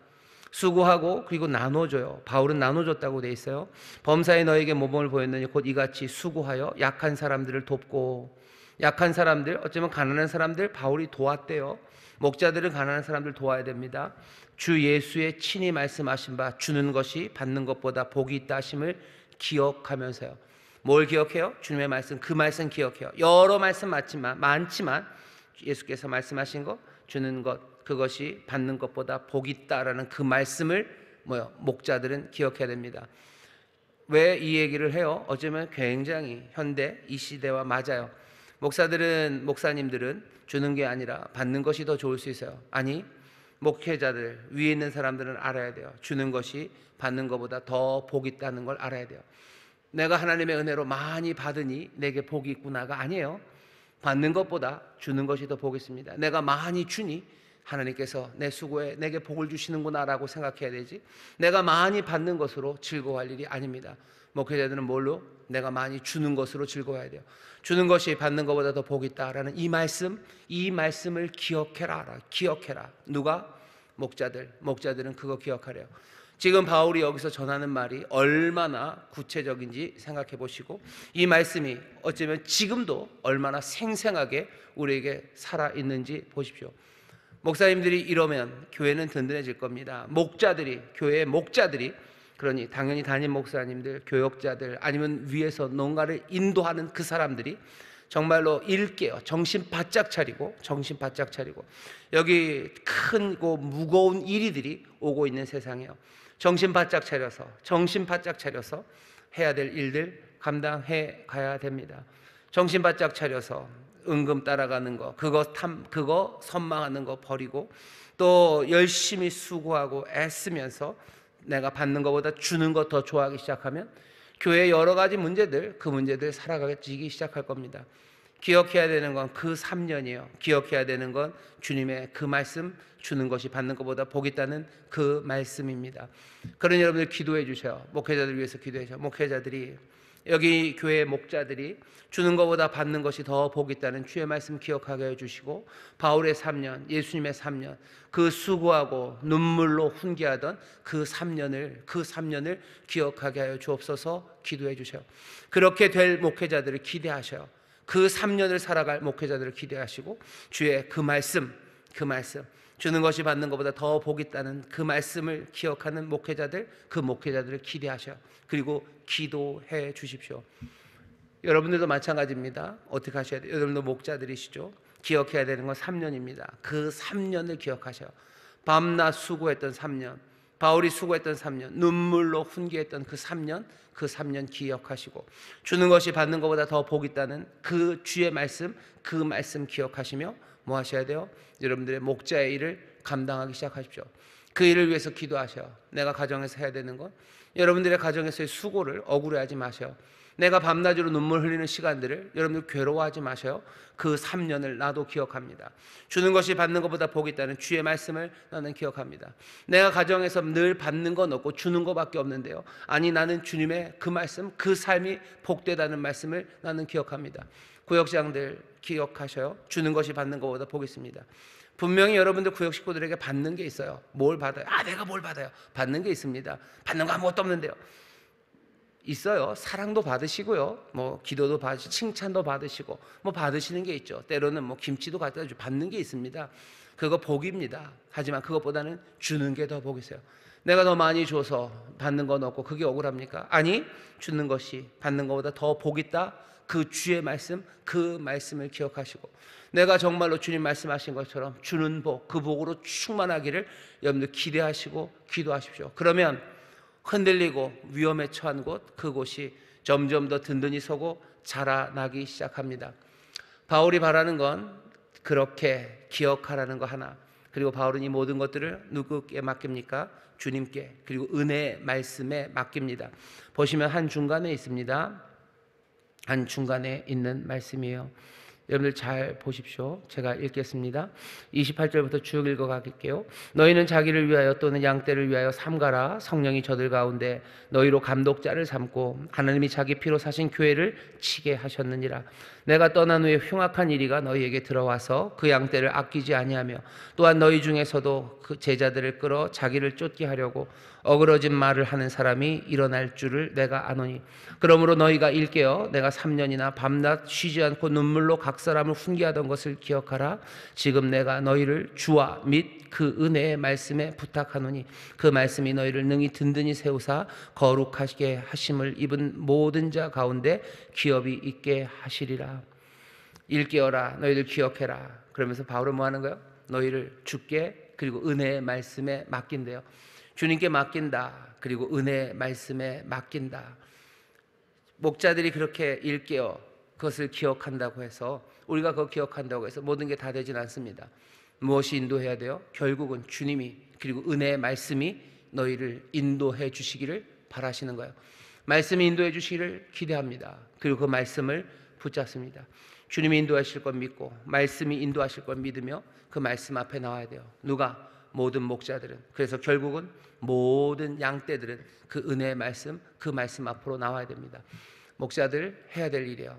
수고하고 그리고 나눠줘요. 바울은 나눠줬다고 돼 있어요. 범사에 너에게 모범을 보였느니 곧 이같이 수고하여 약한 사람들을 돕고. 약한 사람들, 어쩌면 가난한 사람들 바울이 도왔대요. 목자들은 가난한 사람들 도와야 됩니다. 주 예수의 친히 말씀하신 바 주는 것이 받는 것보다 복이 있다 하심을 기억하면서요. 뭘 기억해요? 주님의 말씀, 그 말씀 기억해요. 여러 말씀 많지만 예수께서 말씀하신 것, 주는 것, 그것이 받는 것보다 복이 있다라는 그 말씀을 목자들은 기억해야 됩니다. 왜 이 얘기를 해요? 어쩌면 굉장히 현대 이 시대와 맞아요. 목사님들은 주는 게 아니라 받는 것이 더 좋을 수 있어요. 아니, 목회자들, 위에 있는 사람들은 알아야 돼요. 주는 것이 받는 것보다 더 복이 있다는 걸 알아야 돼요. 내가 하나님의 은혜로 많이 받으니 내게 복이 있구나가 아니에요. 받는 것보다 주는 것이 더 복이 있습니다. 내가 많이 주니 하나님께서 내 수고에 내게 복을 주시는구나라고 생각해야 되지, 내가 많이 받는 것으로 즐거워할 일이 아닙니다. 목회자들은 뭘로? 내가 많이 주는 것으로 즐거워야 돼요. 주는 것이 받는 것보다 더 복이 있다라는 이 말씀을 기억해라. 누가? 목자들은 그거 기억하래요. 지금 바울이 여기서 전하는 말이 얼마나 구체적인지 생각해 보시고 이 말씀이 어쩌면 지금도 얼마나 생생하게 우리에게 살아있는지 보십시오. 목사님들이 이러면 교회는 든든해질 겁니다. 교회의 목자들이, 그러니 당연히 담임 목사님들, 교역자들, 아니면 위에서 뭔가를 인도하는 그 사람들이 정말로 일깨어 정신 바짝 차리고 여기 크고 무거운 일이들이 오고 있는 세상이에요. 정신 바짝 차려서 해야 될 일들 감당해 가야 됩니다. 정신 바짝 차려서 은금 따라가는 거, 그거 선망하는 거 버리고 또 열심히 수고하고 애쓰면서 내가 받는 것보다 주는 거 더 좋아하기 시작하면 교회의 여러 가지 문제들, 그 문제들 살아가기 시작할 겁니다. 기억해야 되는 건 그 3년이에요. 기억해야 되는 건 주님의 그 말씀, 주는 것이 받는 것보다 복 있다는 그 말씀입니다. 그러니 여러분들 기도해 주세요. 목회자들 위해서 기도해 주세요. 목회자들이, 여기 교회 목자들이 주는 것보다 받는 것이 더 복 있다는 주의 말씀 기억하게 해주시고, 바울의 3년, 예수님의 3년, 그 수고하고 눈물로 훈계하던 그 3년을 기억하게 하여 주옵소서. 기도해 주세요. 그렇게 될 목회자들을 기대하셔요. 그 3년을 살아갈 목회자들을 기대하시고 주의 그 말씀, 그 말씀, 주는 것이 받는 것보다 더 복이 있다는 그 말씀을 기억하는 목회자들, 그 목회자들을 기대하셔. 그리고 기도해 주십시오. 여러분들도 마찬가지입니다. 어떻게 하셔야 돼요? 여러분도 목자들이시죠. 기억해야 되는 건 3년입니다. 그 3년을 기억하셔요. 밤낮 수고했던 3년, 바울이 수고했던 3년, 눈물로 훈계했던 그 3년, 그 3년 기억하시고, 주는 것이 받는 것보다 더 복이 있다는 그 주의 말씀, 그 말씀 기억하시며 뭐 하셔야 돼요? 여러분들의 목자의 일을 감당하기 시작하십시오. 그 일을 위해서 기도하셔. 내가 가정에서 해야 되는 건, 여러분들의 가정에서의 수고를 억울해하지 마셔요. 내가 밤낮으로 눈물 흘리는 시간들을 여러분들 괴로워하지 마셔요. 그 3년을 나도 기억합니다. 주는 것이 받는 것보다 복이 있다는 주의 말씀을 나는 기억합니다. 내가 가정에서 늘 받는 건 없고 주는 것밖에 없는데요, 아니 나는 주님의 그 말씀, 그 삶이 복되다는 말씀을 나는 기억합니다. 구역장들 기억하셔요. 주는 것이 받는 것보다 복이 있습니다. 분명히 여러분들 구역 식구들에게 받는 게 있어요. 뭘 받아요? 내가 뭘 받아요? 받는 게 있습니다. 받는 거 아무것도 없는데요. 있어요. 사랑도 받으시고요, 뭐 기도도 받으시고 칭찬도 받으시고 뭐 받으시는 게 있죠. 때로는 뭐 김치도 갖다 주고 받는 게 있습니다. 그거 복입니다. 하지만 그것보다는 주는 게 더 복이 있어요. 내가 더 많이 줘서 받는 건 없고 그게 억울합니까? 아니, 주는 것이 받는 것보다 더 복 있다. 그 주의 말씀, 그 말씀을 기억하시고, 내가 정말로 주님 말씀하신 것처럼 주는 복, 그 복으로 충만하기를 여러분들 기대하시고 기도하십시오. 그러면 흔들리고 위험에 처한 곳, 그곳이 점점 더 든든히 서고 자라나기 시작합니다. 바울이 바라는 건 그렇게 기억하라는 거 하나. 그리고 바울은 이 모든 것들을 누구께 맡깁니까? 주님께, 그리고 은혜의 말씀에 맡깁니다. 보시면 한 중간에 있습니다. 한 중간에 있는 말씀이에요. 여러분들 잘 보십시오. 제가 읽겠습니다. 28절부터 쭉 읽어갈게요. 너희는 자기를 위하여 또는 양떼를 위하여 삼가라. 성령이 저들 가운데 너희로 감독자를 삼고 하나님이 자기 피로 사신 교회를 치게 하셨느니라. 내가 떠난 후에 흉악한 이리가 너희에게 들어와서 그 양떼를 아끼지 아니하며, 또한 너희 중에서도 그 제자들을 끌어 자기를 쫓게 하려고 어그러진 말을 하는 사람이 일어날 줄을 내가 아노니, 그러므로 너희가 일깨어 내가 3년이나 밤낮 쉬지 않고 눈물로 각 사람을 훈계하던 것을 기억하라. 지금 내가 너희를 주와 및 그 은혜의 말씀에 부탁하노니, 그 말씀이 너희를 능히 든든히 세우사 거룩하게 하심을 입은 모든 자 가운데 기업이 있게 하시리라. 일깨어라, 너희들 기억해라. 그러면서 바울은 뭐 하는 거예요? 너희를 주께, 그리고 은혜의 말씀에 맡긴대요. 주님께 맡긴다, 그리고 은혜의 말씀에 맡긴다. 목자들이 그렇게 일깨어 그것을 기억한다고 해서, 우리가 그거 기억한다고 해서 모든 게 다 되진 않습니다. 무엇이 인도해야 돼요? 결국은 주님이, 그리고 은혜의 말씀이 너희를 인도해 주시기를 바라시는 거예요. 말씀이 인도해 주시기를 기대합니다. 그리고 그 말씀을 붙잡습니다. 주님이 인도하실 것 믿고 말씀이 인도하실 것 믿으며 그 말씀 앞에 나와야 돼요. 누가? 모든 목자들은. 그래서 결국은 모든 양떼들은 그 은혜의 말씀, 그 말씀 앞으로 나와야 됩니다. 목자들 해야 될 일이에요.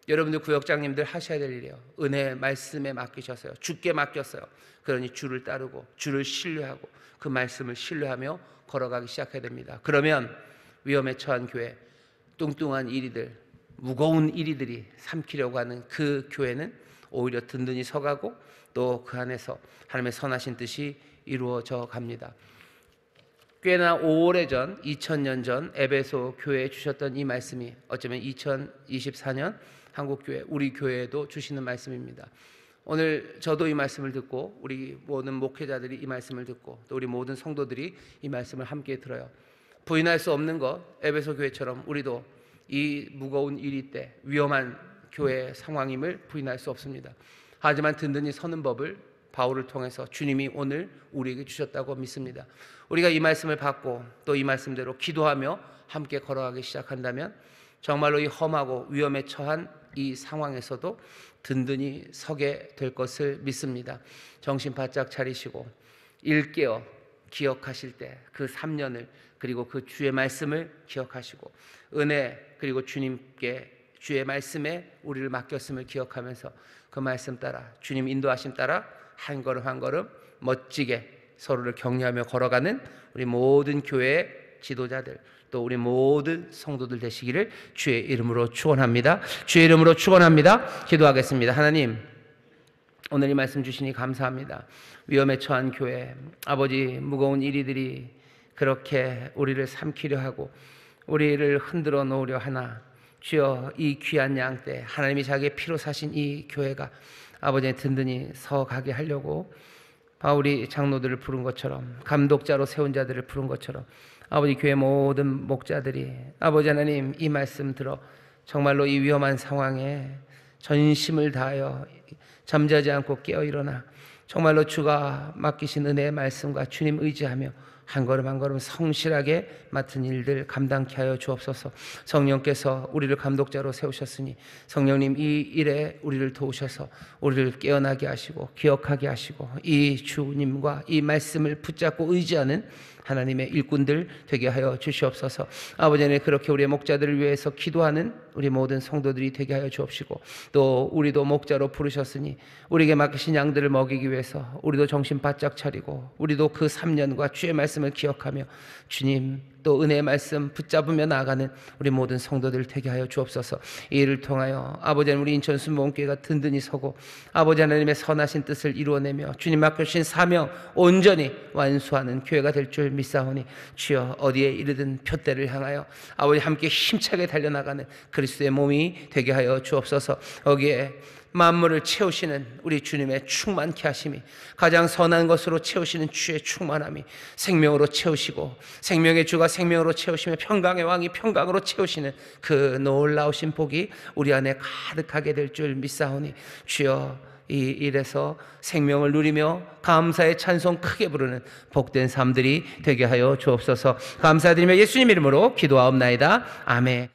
여러분들 구역장님들 하셔야 될 일이에요. 은혜의 말씀에 맡기셨어요. 주께 맡겼어요. 그러니 주를 따르고 주를 신뢰하고 그 말씀을 신뢰하며 걸어가기 시작해야 됩니다. 그러면 위험에 처한 교회, 뚱뚱한 이리들, 무거운 이리들이 삼키려고 하는 그 교회는 오히려 든든히 서가고 또 그 안에서 하나님의 선하신 뜻이 이루어져 갑니다. 꽤나 오래전, 2000년 전 에베소 교회에 주셨던 이 말씀이 어쩌면 2024년 한국교회, 우리 교회에도 주시는 말씀입니다. 오늘 저도 이 말씀을 듣고 우리 모든 목회자들이 이 말씀을 듣고 또 우리 모든 성도들이 이 말씀을 함께 들어요. 부인할 수 없는 것, 에베소 교회처럼 우리도 이 무거운 일이 때 위험한 교회 상황임을 부인할 수 없습니다. 하지만 든든히 서는 법을 바울을 통해서 주님이 오늘 우리에게 주셨다고 믿습니다. 우리가 이 말씀을 받고 또 이 말씀대로 기도하며 함께 걸어가기 시작한다면 정말로 이 험하고 위험에 처한 이 상황에서도 든든히 서게 될 것을 믿습니다. 정신 바짝 차리시고 일깨어 기억하실 때 그 3년을, 그리고 그 주의 말씀을 기억하시고 은혜, 그리고 주님께 주의 말씀에 우리를 맡겼음을 기억하면서 그 말씀 따라, 주님 인도하심 따라 한 걸음 한 걸음 멋지게 서로를 격려하며 걸어가는 우리 모든 교회의 지도자들, 또 우리 모든 성도들 되시기를 주의 이름으로 축원합니다. 주의 이름으로 축원합니다. 기도하겠습니다. 하나님, 오늘 이 말씀 주시니 감사합니다. 위험에 처한 교회, 아버지 무거운 이리들이 그렇게 우리를 삼키려 하고 우리를 흔들어 놓으려 하나 주여 이 귀한 양 때 하나님이 자기의 피로 사신 이 교회가 아버지의 든든히 서 가게 하려고 바울이 장로들을 부른 것처럼 감독자로 세운 자들을 부른 것처럼 아버지 교회 모든 목자들이 아버지 하나님 이 말씀 들어 정말로 이 위험한 상황에 전심을 다하여 잠자지 않고 깨어 일어나 정말로 주가 맡기신 은혜의 말씀과 주님 의지하며 한 걸음 한 걸음 성실하게 맡은 일들 감당케 하여 주옵소서. 성령께서 우리를 감독자로 세우셨으니 성령님 이 일에 우리를 도우셔서 우리를 깨어나게 하시고 기억하게 하시고 이 주님과 이 말씀을 붙잡고 의지하는 하나님의 일꾼들 되게 하여 주시옵소서. 아버지 하나님 그렇게 우리의 목자들을 위해서 기도하는 우리 모든 성도들이 되게 하여 주옵시고 또 우리도 목자로 부르셨으니 우리에게 맡기신 양들을 먹이기 위해서 우리도 정신 바짝 차리고 우리도 그 3년과 주의 말씀을 기억하며 주님 또 은혜의 말씀 붙잡으며 나아가는 우리 모든 성도들 되게 하여 주옵소서. 이 일을 통하여 아버지 하나님 우리 인천 순복음교회가 든든히 서고 아버지 하나님의 선하신 뜻을 이루어내며 주님 맡겨주신 사명 온전히 완수하는 교회가 될 줄 믿사오니 주여 어디에 이르든 표대를 향하여 아버지 함께 힘차게 달려나가는 그리스도의 몸이 되게 하여 주옵소서. 거기에 만물을 채우시는 우리 주님의 충만케 하심이 가장 선한 것으로 채우시는 주의 충만함이 생명으로 채우시고 생명의 주가 생명으로 채우시며 평강의 왕이 평강으로 채우시는 그 놀라우신 복이 우리 안에 가득하게 될 줄 믿사오니 주여 이 일에서 생명을 누리며 감사의 찬송 크게 부르는 복된 삶들이 되게 하여 주옵소서. 감사드리며 예수님 이름으로 기도하옵나이다. 아멘.